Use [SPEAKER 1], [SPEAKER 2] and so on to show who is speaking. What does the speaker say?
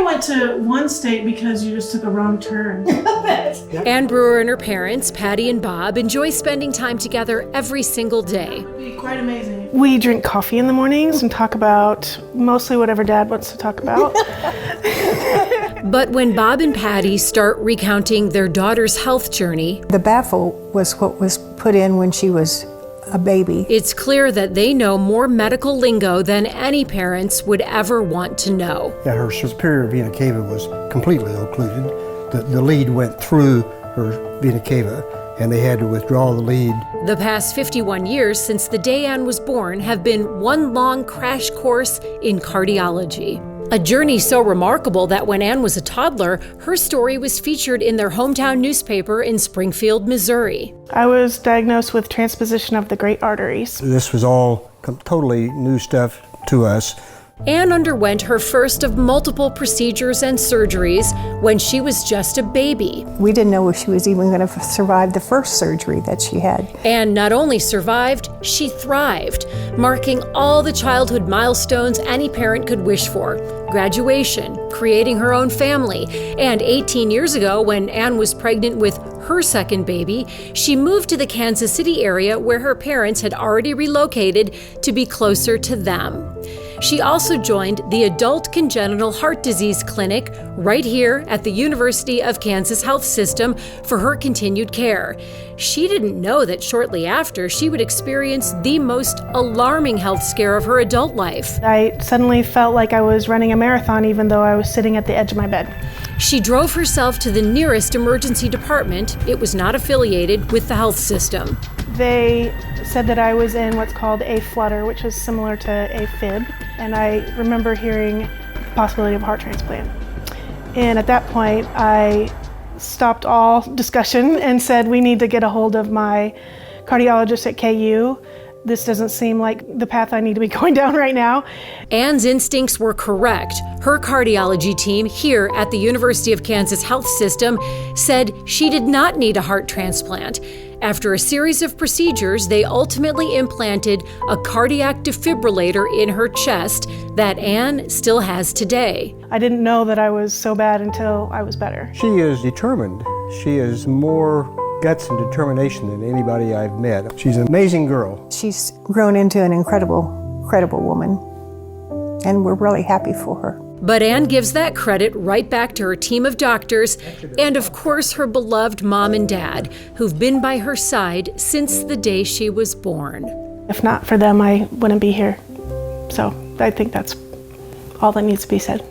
[SPEAKER 1] went to one state because you just took a wrong turn.
[SPEAKER 2] Ann Bruer and her parents, Patty and Bob, enjoy spending time together every single day.
[SPEAKER 1] It'd be quite amazing.
[SPEAKER 3] We drink coffee in the mornings and talk about mostly whatever Dad wants to talk about.
[SPEAKER 2] But when Bob and Patty start recounting their daughter's health journey,
[SPEAKER 4] the baffle was what was put in when she was a baby.
[SPEAKER 2] It's clear that they know more medical lingo than any parents would ever want to know.
[SPEAKER 5] Yeah, her superior vena cava was completely occluded. The lead went through her vena cava, and they had to withdraw the lead.
[SPEAKER 2] The past 51 years since the day Ann was born have been one long crash course in cardiology. A journey so remarkable that when Ann was a toddler, her story was featured in their hometown newspaper in Springfield, Missouri.
[SPEAKER 3] I was diagnosed with transposition of the great arteries.
[SPEAKER 5] This was all totally new stuff to us.
[SPEAKER 2] Ann underwent her first of multiple procedures and surgeries when she was just a baby.
[SPEAKER 4] We didn't know if she was even going to survive the first surgery that she had.
[SPEAKER 2] Ann not only survived, she thrived, marking all the childhood milestones any parent could wish for. Graduation, creating her own family, and 18 years ago, when Ann was pregnant with her second baby, she moved to the Kansas City area where her parents had already relocated to be closer to them. She also joined the Adult Congenital Heart Disease Clinic right here at the University of Kansas Health System for her continued care. She didn't know that shortly after, she would experience the most alarming health scare of her adult life.
[SPEAKER 3] I suddenly felt like I was running a marathon even though I was sitting at the edge of my bed.
[SPEAKER 2] She drove herself to the nearest emergency department. It was not affiliated with the health system.
[SPEAKER 3] They said that I was in what's called a flutter, which is similar to a fib, and I remember hearing the possibility of heart transplant. And at that point, I stopped all discussion and said, we need to get a hold of my cardiologist at KU. This doesn't seem like the path I need to be going down right now.
[SPEAKER 2] Ann's instincts were correct. Her cardiology team here at the University of Kansas Health System said she did not need a heart transplant. After a series of procedures, they ultimately implanted a cardiac defibrillator in her chest that Ann still has today.
[SPEAKER 3] I didn't know that I was so bad until I was better.
[SPEAKER 5] She is determined. She has more guts and determination than anybody I've met. She's an amazing girl.
[SPEAKER 4] She's grown into an incredible woman, and we're really happy for her.
[SPEAKER 2] But Ann gives that credit right back to her team of doctors and, of course, her beloved mom and dad, who've been by her side since the day she was born.
[SPEAKER 3] If not for them, I wouldn't be here. So I think that's all that needs to be said.